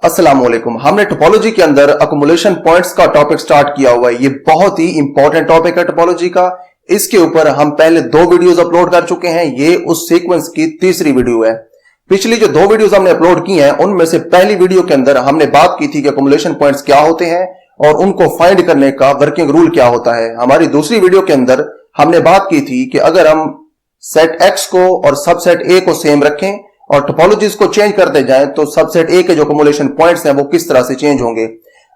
अस्सलाम वालेकुम। हमने टोपोलॉजी के अंदर अकोमुलेशन पॉइंट्स का टॉपिक स्टार्ट किया हुआ है। ये बहुत ही इंपॉर्टेंट टॉपिक है टोपोलॉजी का। इसके ऊपर हम पहले 2 वीडियोस अपलोड कर चुके हैं। ये उस सीक्वेंस की तीसरी वीडियो है। पिछली जो 2 वीडियोस हमने अपलोड की हैं उनमें से पहली वीडियो के अंदर हमने बात की थी कि अकोमुलेशन पॉइंट्स क्या होते हैं और उनको फाइंड करने का वर्किंग रूल क्या होता है। हमारी दूसरी वीडियो के अंदर हमने बात की थी कि अगर हम सेट एक्स को और सबसेट ए को सेम रखें और टोपोलॉजीज को चेंज करते जाएं तो सबसेट ए के जो अकोमुलेशन पॉइंट्स हैं वो किस तरह से चेंज होंगे।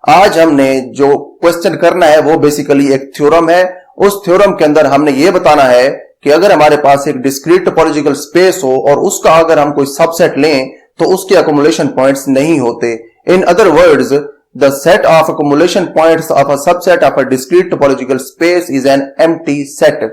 आज हमने जो क्वेश्चन करना है वो बेसिकली एक थ्योरम है। उस थ्योरम के अंदर हमने ये बताना है कि अगर हमारे पास एक डिस्क्रीट टोपोलॉजिकल स्पेस हो और उसका अगर हम कोई सबसेट लें तो उसके अकोमुलेशन पॉइंट्स नहीं होते। In other words, the set of accumulation points of a subset of a discrete topological space is an empty set.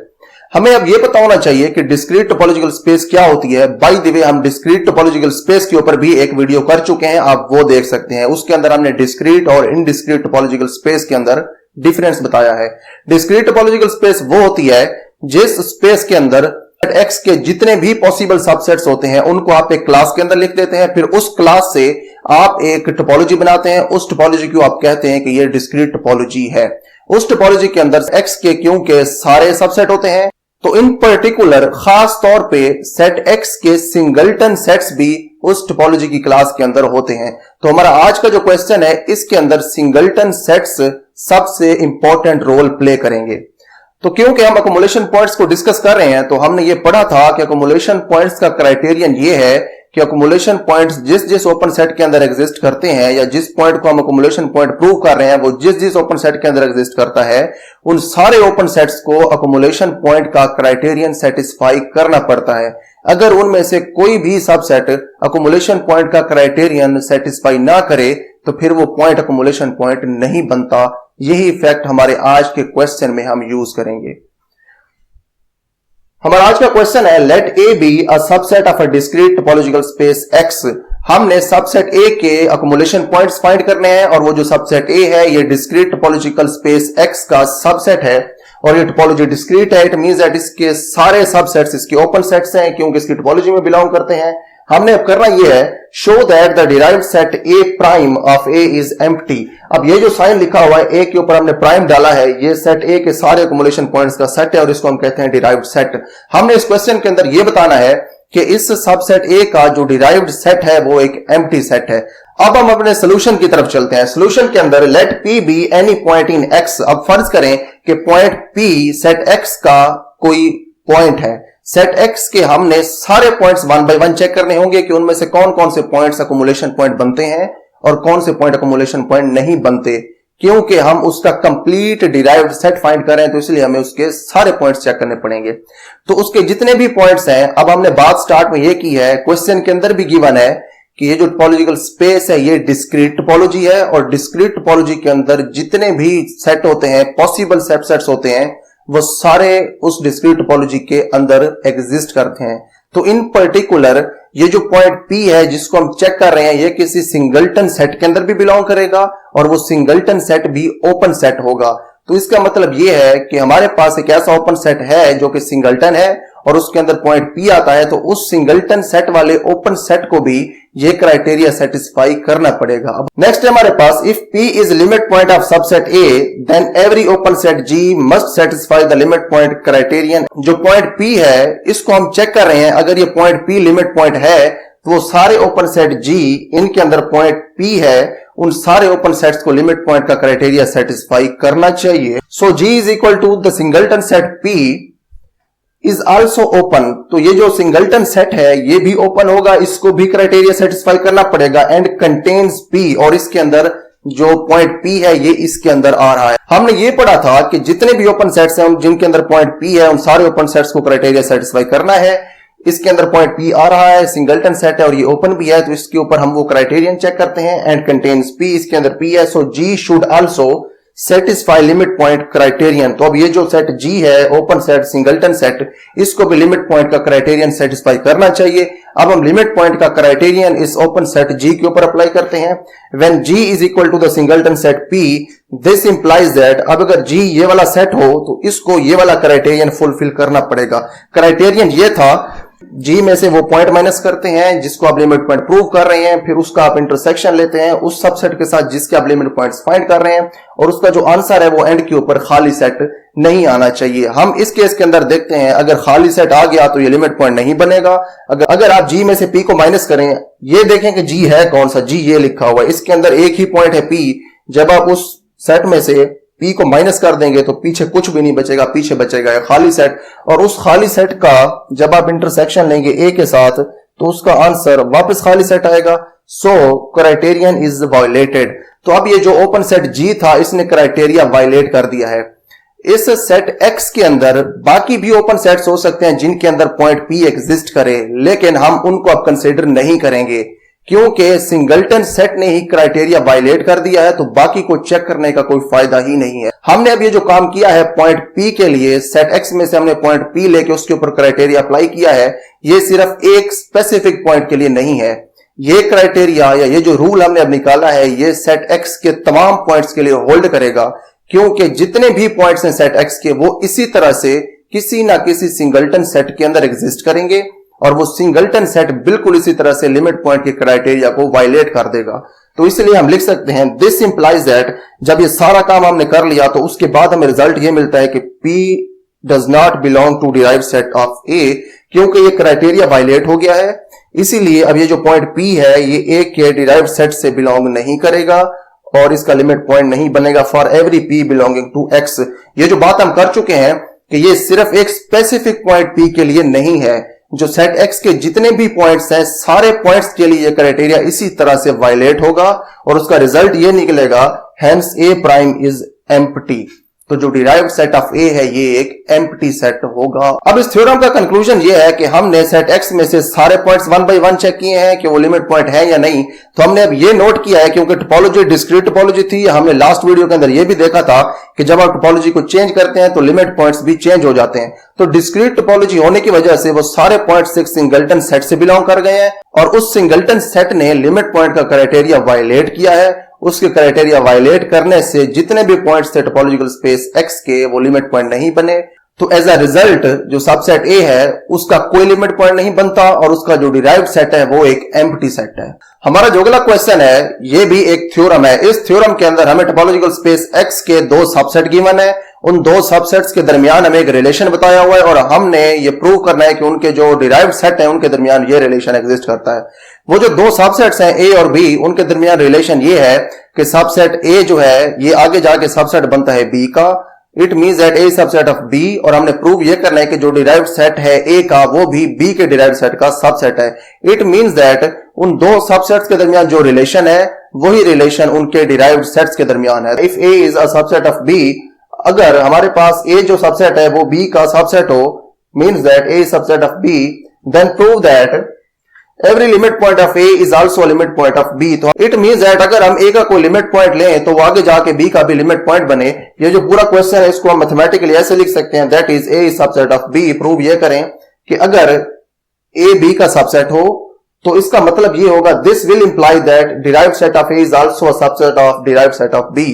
हमें अब यह पता होना चाहिए कि डिस्क्रीट टोपोलॉजिकल स्पेस क्या होती है। बाय द वे, हम डिस्क्रीट टोपोलॉजिकल स्पेस के ऊपर भी एक वीडियो कर चुके हैं, आप वो देख सकते हैं। उसके अंदर हमने डिस्क्रीट और इनडिस्क्रीट टोपोलॉजिकल स्पेस के अंदर डिफरेंस बताया है। डिस्क्रीट टोपोलॉजिकल स्पेस वो होती है जिस स्पेस के अंदर एक्स के जितने भी पॉसिबल सबसेट्स होते हैं उनको आप एक क्लास के अंदर लिख देते हैं, फिर उस क्लास से आप एक टोपोलॉजी बनाते हैं। उस टोपोलॉजी को आप कहते हैं कि ये डिस्क्रीट टोपोलॉजी है। उस टोपोलॉजी के अंदर एक्स के क्यू के सारे सबसेट होते हैं, तो इन पर्टिकुलर खास तौर पे सेट एक्स के सिंगलटन सेट्स भी उस टोपोलॉजी की क्लास के अंदर होते हैं। तो हमारा आज का जो क्वेश्चन है इसके अंदर सिंगलटन सेट्स सबसे इंपॉर्टेंट रोल प्ले करेंगे। तो क्योंकि हम अकोमुलेशन पॉइंट्स को डिस्कस कर रहे हैं तो हमने ये पढ़ा था कि अकोमुलेशन पॉइंट्स का क्राइटेरियन ये है कि अकोमुलेशन पॉइंट्स जिस जिस ओपन सेट के अंदर एग्जिस्ट करते हैं या जिस पॉइंट को हम अकोमुलेशन पॉइंट प्रूव कर रहे हैं वो जिस जिस ओपन सेट के अंदर एग्जिस्ट करता है उन सारे ओपन सेट्स को अकोमुलेशन पॉइंट का क्राइटेरियन सेटिस्फाई करना पड़ता है। अगर उनमें से कोई भी सबसेट अकोमुलेशन पॉइंट का क्राइटेरियन सेटिस्फाई ना करे तो फिर वो पॉइंट अकोमुलेशन पॉइंट नहीं बनता। यही फैक्ट हमारे आज के क्वेश्चन में हम यूज करेंगे। हमारा आज का क्वेश्चन है, let A be a subset of a discrete topological space X. हमने सबसेट ए के अकोमुलेशन पॉइंट्स फाइंड करने हैं और वो जो सबसेट ए है ये डिस्क्रीट टोपोलॉजिकल स्पेस एक्स का सबसेट है और ये टोपोलॉजी डिस्क्रीट है। इट मींस दैट इसके सारे सबसेट्स इसके ओपन सेट्स हैं क्योंकि इसकी टोपोलॉजी में बिलोंग करते हैं। हमने अब करना ये है, show that the derived set A prime of A is empty. अब ये जो साइन लिखा हुआ है ए के ऊपर हमने प्राइम डाला है, ये सेट ए के सारे अकोमुलेशन पॉइंट्स का सेट है और इसको हम कहते हैं डिराइव्ड सेट। हमने इस क्वेश्चन के अंदर ये बताना है कि इस सबसेट ए का जो डिराइव्ड सेट है वो एक एम्प्टी सेट है। अब हम अपने सोल्यूशन की तरफ चलते हैं। सोल्यूशन के अंदर let P be any point in X. अब फर्ज करें कि पॉइंट पी सेट एक्स का कोई पॉइंट है। सेट एक्स के हमने सारे पॉइंट्स 1 बाय 1 चेक करने होंगे कि उनमें से कौन कौन से पॉइंट्स अकोमुलेशन पॉइंट बनते हैं और कौन से पॉइंट अकोमुलेशन पॉइंट नहीं बनते। क्योंकि हम उसका कंप्लीट डिराइव्ड सेट फाइंड कर रहे हैं तो इसलिए हमें उसके सारे पॉइंट्स चेक करने पड़ेंगे। तो उसके जितने भी पॉइंट्स हैं, अब हमने बात स्टार्ट में ये की है, क्वेश्चन के अंदर भी गिवन है कि ये जो टोपोलॉजिकल स्पेस है ये डिस्क्रीट टोपोलॉजी है और डिस्क्रीट टोपोलॉजी के अंदर जितने भी सेट होते हैं, पॉसिबल सबसेट्स होते हैं, वो सारे उस डिस्क्रीट टोपोलॉजी के अंदर एग्जिस्ट करते हैं। तो इन पर्टिकुलर ये जो पॉइंट P है जिसको हम चेक कर रहे हैं ये किसी सिंगलटन सेट के अंदर भी बिलोंग करेगा और वो सिंगलटन सेट भी ओपन सेट होगा। तो इसका मतलब ये है कि हमारे पास एक ऐसा ओपन सेट है जो कि सिंगलटन है और उसके अंदर पॉइंट P आता है, तो उस सिंगलटन सेट वाले ओपन सेट को भी ये क्राइटेरिया सेटिस्फाई करना पड़ेगा। अब नेक्स्ट है हमारे पास, if P is limit point of subset A then every open set G must satisfy the limit point criterion. जो पॉइंट P है इसको हम चेक कर रहे हैं, अगर ये पॉइंट P लिमिट पॉइंट है तो वो सारे ओपन सेट G इनके अंदर पॉइंट P है, उन सारे ओपन सेट्स को लिमिट पॉइंट का क्राइटेरिया सेटिस्फाई करना चाहिए। So G is equal to the singleton set P is also open. तो ये जो सिंगलटन सेट है ये भी ओपन होगा, इसको भी क्राइटेरिया सेटिस्फाई करना पड़ेगा। एंड कंटेन्स P, और इसके अंदर जो पॉइंट P है ये इसके अंदर आ रहा है। हमने ये पढ़ा था कि जितने भी ओपन सेट्स हैं जिनके अंदर पॉइंट P है उन सारे ओपन सेट्स को क्राइटेरिया सेटिस्फाई करना है। इसके अंदर पॉइंट P आ रहा है, सिंगलटन सेट है और ये ओपन भी है, तो इसके ऊपर हम वो क्राइटेरियन चेक करते हैं। एंड कंटेन्स P, इसके अंदर P है, so G should also satisfy limit point criterion. तो अब ये जो सेट G है, ओपन सेट, सिंगलटन सेट, इसको भी लिमिट पॉइंट का क्राइटेरियन सेटिस्फाई करना चाहिए। अब हम लिमिट पॉइंट का क्राइटेरियन इस ओपन सेट G के ऊपर अप्लाई करते हैं। When G is equal to the singleton set P, this implies that, अब अगर G ये वाला सेट हो तो इसको ये वाला क्राइटेरियन फुलफिल करना पड़ेगा। क्राइटेरियन ये था जी में से वो पॉइंट माइनस करते हैं जिसको आप लिमिट पॉइंट प्रूव कर रहे हैं, फिर उसका आप इंटरसेक्शन लेते हैं उस सबसेट के साथ जिसके आप लिमिट पॉइंट्स फाइंड कर रहे हैं, और उसका जो आंसर है वो एंड के ऊपर खाली सेट नहीं आना चाहिए। हम इस केस के अंदर देखते हैं, अगर खाली सेट आ गया तो ये लिमिट पॉइंट नहीं बनेगा। अगर आप जी में से पी को माइनस करें, ये देखें कि जी है कौन सा, जी ये लिखा हुआ है, इसके अंदर एक ही पॉइंट है पी। जब आप उस सेट में से पी को माइनस कर देंगे तो पीछे कुछ भी नहीं बचेगा, पीछे बचेगा खाली सेट, और उस खाली सेट का जब आप इंटरसेक्शन लेंगे ए के साथ तो उसका आंसर वापस खाली सेट आएगा। सो क्राइटेरियन इज वायलेटेड। तो अब ये जो ओपन सेट जी था इसने क्राइटेरिया वायलेट कर दिया है। इस सेट एक्स के अंदर बाकी भी ओपन सेट्स हो सकते हैं जिनके अंदर पॉइंट पी एग्जिस्ट करे, लेकिन हम उनको अब कंसीडर नहीं करेंगे क्योंकि सिंगलटन सेट ने ही क्राइटेरिया वायलेट कर दिया है, तो बाकी को चेक करने का कोई फायदा ही नहीं है। हमने अब ये जो काम किया है पॉइंट पी के लिए, सेट एक्स में से हमने पॉइंट पी लेके उसके ऊपर क्राइटेरिया अप्लाई किया है, ये सिर्फ एक स्पेसिफिक पॉइंट के लिए नहीं है। ये क्राइटेरिया या ये जो रूल हमने अब निकाला है ये सेट एक्स के तमाम पॉइंट्स के लिए होल्ड करेगा, क्योंकि जितने भी पॉइंट्स हैं सेट एक्स के वो इसी तरह से किसी ना किसी सिंगलटन सेट के अंदर एग्जिस्ट करेंगे, और वो सिंगलटन सेट बिल्कुल इसी तरह से लिमिट पॉइंट के क्राइटेरिया को वायलेट कर देगा। तो इसलिए हम लिख सकते हैं दिस इंप्लाइज दैट, जब ये सारा काम हमने कर लिया तो उसके बाद हमें रिजल्ट ये मिलता है कि P does not belong to derived set of A, क्योंकि ये क्राइटेरिया वायलेट हो गया है। इसीलिए अब ये जो पॉइंट P है ये A के डिराइव्ड सेट से बिलोंग नहीं करेगा और इसका लिमिट पॉइंट नहीं बनेगा for every P belonging to X। ये जो बात हम कर चुके हैं कि ये सिर्फ एक स्पेसिफिक पॉइंट P के लिए नहीं है, जो सेट एक्स के जितने भी पॉइंट्स हैं सारे पॉइंट्स के लिए क्राइटेरिया इसी तरह से वायलेट होगा और उसका रिजल्ट ये निकलेगा hence A prime is empty. तो जो डिराइव्ड सेट ऑफ ए है ये एक एम्प्टी सेट होगा। अब इस थ्योरम का कंक्लूजन ये है कि हमने सेट एक्स में से सारे points one by one check किए हैं कि वो लिमिट पॉइंट है या नहीं। तो हमने अब ये नोट किया है, क्योंकि टोपोलॉजी डिस्क्रीट टोपोलॉजी थी, हमने लास्ट वीडियो के अंदर ये भी देखा था कि जब आप टोपोलॉजी को चेंज करते हैं तो लिमिट पॉइंट्स भी चेंज हो जाते हैं। तो डिस्क्रीट टोपोलॉजी होने की वजह से वो सारे पॉइंट्स एक सिंगलटन सेट से बिलोंग कर गए हैं और उस सिंगलटन सेट ने लिमिट पॉइंट का क्राइटेरिया वायलेट किया है। उसके क्राइटेरिया वायलेट करने से जितने भी पॉइंट्स थे टोपोलॉजिकल स्पेस एक्स के वो लिमिट पॉइंट नहीं बने। तो एज अ रिजल्ट जो सबसेट ए है उसका कोई लिमिट पॉइंट नहीं बनता और उसका जो डिराइव्ड सेट है वो एक एम्प्टी सेट है। हमारा जो अगला क्वेश्चन है ये भी एक थ्योरम है। इस थ्योरम के अंदर हमें टोपोलॉजिकल स्पेस एक्स के दो सबसेट गिवन है, उन दो सबसेट्स के दरमियान हमें एक रिलेशन बताया हुआ है और हमने ये प्रूव करना है कि उनके जो डिराइव्ड सेट है उनके दरमियान ये रिलेशन एग्जिस्ट करता है। वो जो दो सबसेट्स हैं ए और बी, उनके दरमियान रिलेशन ये है कि सबसेट ए जो है ये आगे जाके सबसेट बनता है बी का। It means that A subset of B, और हमने प्रूव ये करना है कि जो डिराइव्ड सेट है ए का वो भी बी के डिराइव्ड सेट का सबसेट है। इट मीन्स दैट उन दो सबसेट्स के दरमियान जो रिलेशन है वही रिलेशन उनके डिराइव्ड सेट्स के दरमियान है। If A is a subset of B, अगर हमारे पास ए जो सबसेट है वो बी का सबसेट हो, means that A subset of B, then prove that every limit point of A is also limit point of B. तो इट मीन्स दैट अगर हम ए का कोई लिमिट पॉइंट लें तो वो आगे जाके बी का भी लिमिट पॉइंट बने। ये जो पूरा क्वेश्चन है इसको हम मैथमेटिकली ऐसे लिख सकते हैं, that is A subset of B. Prove ये करें कि अगर ए बी का सबसेट हो तो इसका मतलब ये होगा this will imply that derived set of A is also a subset of derived set of B,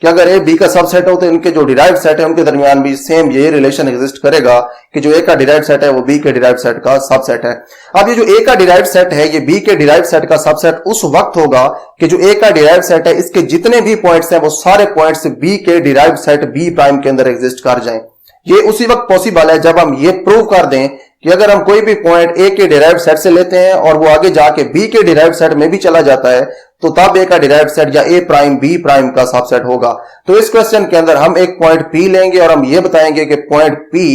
कि अगर ए बी का सबसेट हो तो इनके जो डिराइव्ड सेट है उनके दरमियान भी सेम ये रिलेशन एग्जिस्ट करेगा कि जो ए का डिराइव्ड सेट है वो बी के डिराइव्ड सेट का सबसेट है। अब ये जो ए का डिराइव्ड सेट है ये बी के डिराइव्ड सेट का सबसेट उस वक्त होगा कि जो ए का डिराइव्ड सेट है इसके जितने भी पॉइंट्स हैं वो सारे पॉइंट्स बी के डिराइव्ड सेट बी प्राइम के अंदर एग्जिस्ट कर जाएं। ये उसी वक्त पॉसिबल है जब हम ये प्रूव कर दें कि अगर हम कोई भी पॉइंट ए के डिराइव्ड सेट से लेते हैं और वो आगे जाके बी के डिराइव्ड सेट में भी चला जाता है तो तब ए का डिराइव्ड सेट या ए प्राइम बी प्राइम का सबसेट होगा। तो इस क्वेश्चन के अंदर हम एक पॉइंट पी लेंगे और हम ये बताएंगे कि पॉइंट पी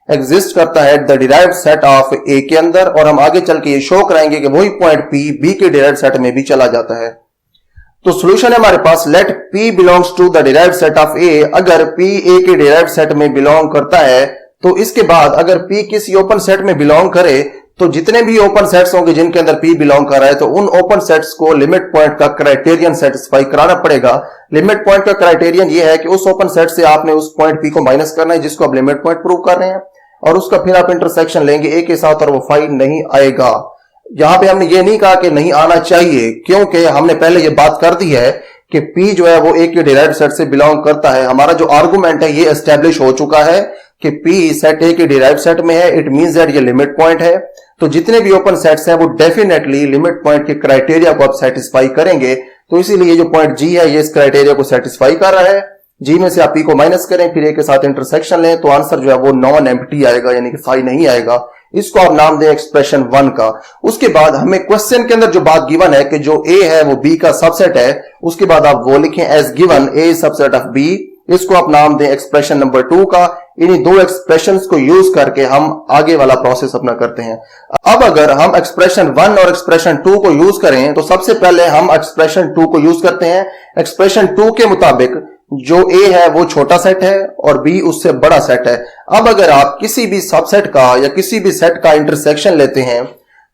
एग्जिस्ट करता है द डिराइव्ड सेट ऑफ ए के अंदर, और हम आगे चल के ये शो कराएंगे कि वही पॉइंट पी बी के डिराइव्ड सेट में भी चला जाता है। तो सॉल्यूशन है हमारे पास, let P belongs to the derived set of A। अगर P A के डिराइव्ड सेट में बिलोंग करता है तो इसके बाद अगर P किसी ओपन सेट में बिलोंग करे तो जितने भी ओपन सेट्स होंगे जिनके अंदर P बिलोंग कर रहा है तो उन ओपन सेट्स को लिमिट पॉइंट का क्राइटेरियन सेटिस्फाई कराना पड़ेगा। लिमिट पॉइंट का क्राइटेरियन ये है कि उस ओपन सेट से आपने उस पॉइंट P को माइनस करना है जिसको आप लिमिट पॉइंट प्रूव कर रहे हैं, और उसका फिर आप इंटरसेक्शन लेंगे A के साथ और वो 5 नहीं आएगा। यहां पे हमने ये नहीं कहा कि नहीं आना चाहिए, क्योंकि हमने पहले ये बात कर दी है कि P जो है वो A के डिराइव्ड सेट से बिलोंग करता है। हमारा जो आर्गुमेंट है ये एस्टेब्लिश हो चुका है कि P सेट A के डिराइव्ड सेट में है, इट मींस दैट ये लिमिट पॉइंट है। तो जितने भी ओपन सेट्स हैं वो डेफिनेटली लिमिट पॉइंट के क्राइटेरिया को आप सेटिस्फाई करेंगे। तो इसीलिए जो पॉइंट जी है ये इस क्राइटेरिया को सेटिस्फाई कर रहा है। जी में से आप पी को माइनस करें, फिर ए के साथ इंटरसेक्शन लें, तो आंसर जो है वो नॉन एम्प्टी आएगा, यानी कि फाई नहीं आएगा। इसको आप नाम दें एक्सप्रेशन 1 का। उसके बाद हमें क्वेश्चन के अंदर जो बात गिवन है कि जो ए है वो बी का सबसेट है, उसके बाद आप वो लिखें as given A subset of B. इसको आप नाम दें एक्सप्रेशन नंबर 2 का। इन्हीं दो एक्सप्रेशंस को यूज करके हम आगे वाला प्रोसेस अपना करते हैं। अब अगर हम एक्सप्रेशन 1 और एक्सप्रेशन 2 को यूज करें तो सबसे पहले हम एक्सप्रेशन 2 को यूज करते हैं। एक्सप्रेशन 2 के मुताबिक जो ए है वो छोटा सेट है और बी उससे बड़ा सेट है। अब अगर आप किसी भी सबसेट का या किसी भी सेट का इंटरसेक्शन लेते हैं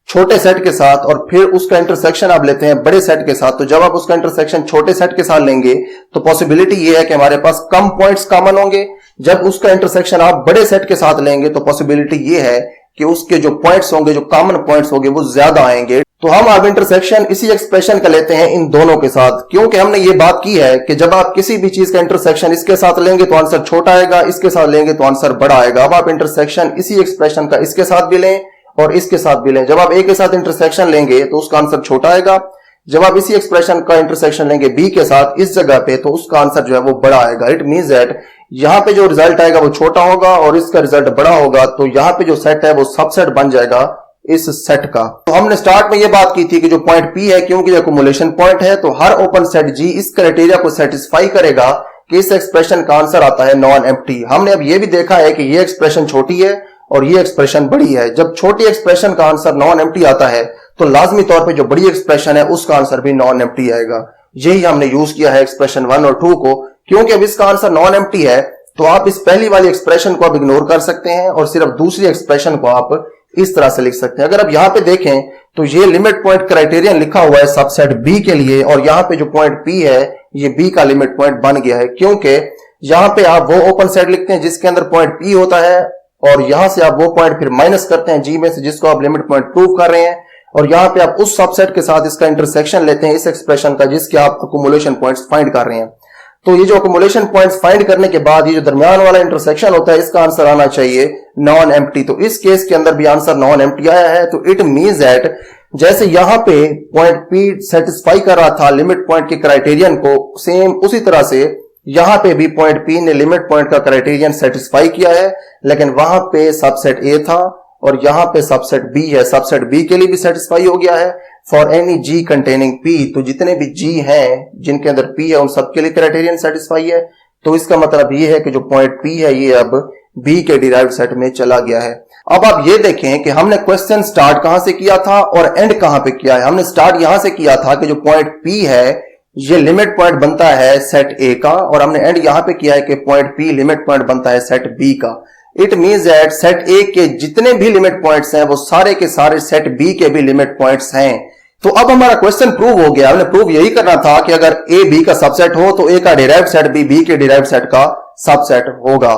छोटे सेट के साथ और फिर उसका इंटरसेक्शन आप लेते हैं बड़े सेट के साथ, तो जब आप उसका इंटरसेक्शन छोटे सेट के साथ लेंगे तो पॉसिबिलिटी ये है कि हमारे पास कम पॉइंट्स कॉमन होंगे। जब उसका इंटरसेक्शन आप बड़े सेट के साथ लेंगे तो पॉसिबिलिटी ये है कि उसके जो पॉइंट्स होंगे, जो कॉमन पॉइंट्स होंगे वो ज्यादा आएंगे। तो हम अब इंटरसेक्शन इसी एक्सप्रेशन का लेते हैं इन दोनों के साथ, क्योंकि हमने ये बात की है कि जब आप किसी भी चीज का इंटरसेक्शन इसके साथ लेंगे तो आंसर छोटा आएगा, इसके साथ लेंगे तो आंसर बड़ा आएगा। अब आप इंटरसेक्शन इसी एक्सप्रेशन का इसके साथ भी लें और इसके साथ भी लें। जब आप ए के साथ इंटरसेक्शन लेंगे तो उसका आंसर छोटा आएगा। जब आप इसी एक्सप्रेशन का इंटरसेक्शन लेंगे बी के साथ इस जगह पे तो उसका आंसर जो है वो बड़ा आएगा। इट मींस दैट यहां पे जो रिजल्ट आएगा वो छोटा होगा और इसका रिजल्ट बड़ा होगा, तो यहां पे जो सेट है वो सबसेट बन जाएगा इस सेट का। तो हमने स्टार्ट में ये बात की थी कि जो पॉइंट पी है, क्योंकि ये एक्युमुलेशन पॉइंट है, तो हर ओपन सेट जी इस क्राइटेरिया को सेटिस्फाई करेगा कि इस एक्सप्रेशन का आंसर आता है नॉन एम्प्टी। हमने अब ये भी देखा है कि ये एक्सप्रेशन छोटी है और ये एक्सप्रेशन बड़ी है। जब छोटी एक्सप्रेशन का आंसर नॉन एम्प्टी आता है तो लाजमी तौर पे जो बड़ी एक्सप्रेशन है उसका आंसर भी नॉन एम्प्टी आएगा। यही हमने यूज किया है एक्सप्रेशन 1 और 2 को। क्योंकि अब इसका आंसर नॉन एम्प्टी है तो आप इस पहली वाली एक्सप्रेशन को आप इग्नोर कर सकते हैं और सिर्फ दूसरी एक्सप्रेशन को आप इस तरह से लिख सकते हैं। अगर आप यहां पे देखें तो ये लिमिट पॉइंट क्राइटेरियन लिखा हुआ है सबसेट बी के लिए, और यहां पे जो पॉइंट पी है ये बी का लिमिट पॉइंट बन गया है, क्योंकि यहां पे आप वो ओपन सेट लिखते हैं जिसके अंदर पॉइंट पी होता है और यहां से आप वो पॉइंट फिर माइनस करते हैं जी में से जिसको आप लिमिट पॉइंट प्रूव कर रहे हैं, और यहां पे आप उस सबसेट के साथ इसका इंटरसेक्शन लेते हैं इस एक्सप्रेशन का जिसके आप एक्युमुलेशन पॉइंट्स फाइंड कर रहे हैं। तो ये जो एक्युमुलेशन पॉइंट्स फाइंड करने के बाद ये जो दरमियान वाला इंटरसेक्शन होता है इसका आंसर आना चाहिए नॉन एम्प्टी। तो इस केस के अंदर भी आंसर नॉन एम्प्टी आया है। तो इट मींस दैट जैसे यहां पे पॉइंट पी सेटिस्फाई कर रहा था लिमिट पॉइंट के क्राइटेरियन को, सेम उसी तरह से यहां पे भी पॉइंट पी ने लिमिट पॉइंट का क्राइटेरियन सेटिस्फाई किया है, लेकिन वहां पे सबसेट ए था और यहां पे सबसेट बी है। सबसेट बी के लिए भी सेटिस्फाई हो गया है for any G containing P. तो जितने भी जी हैं जिनके अंदर पी है उन सबके लिए क्राइटेरियन सेटिस्फाई है। तो इसका मतलब ये है कि जो पॉइंट पी है ये अब बी के डिराइव्ड सेट में चला गया है। अब आप ये देखें कि हमने क्वेश्चन स्टार्ट कहां से किया था और एंड कहां पे किया है। हमने स्टार्ट यहां से किया था कि जो पॉइंट पी है ये लिमिट पॉइंट बनता है सेट ए का, और हमने एंड यहां पे किया है कि पॉइंट पी लिमिट पॉइंट बनता है सेट बी का। इट मींस दैट सेट ए के जितने भी लिमिट पॉइंट्स हैं वो सारे के सारे सेट बी के भी लिमिट पॉइंट्स हैं। तो अब हमारा क्वेश्चन प्रूव हो गया। हमने प्रूव यही करना था कि अगर ए बी का सबसेट हो तो ए का डिराइव्ड सेट बी के डिराइव्ड सेट का सबसेट होगा।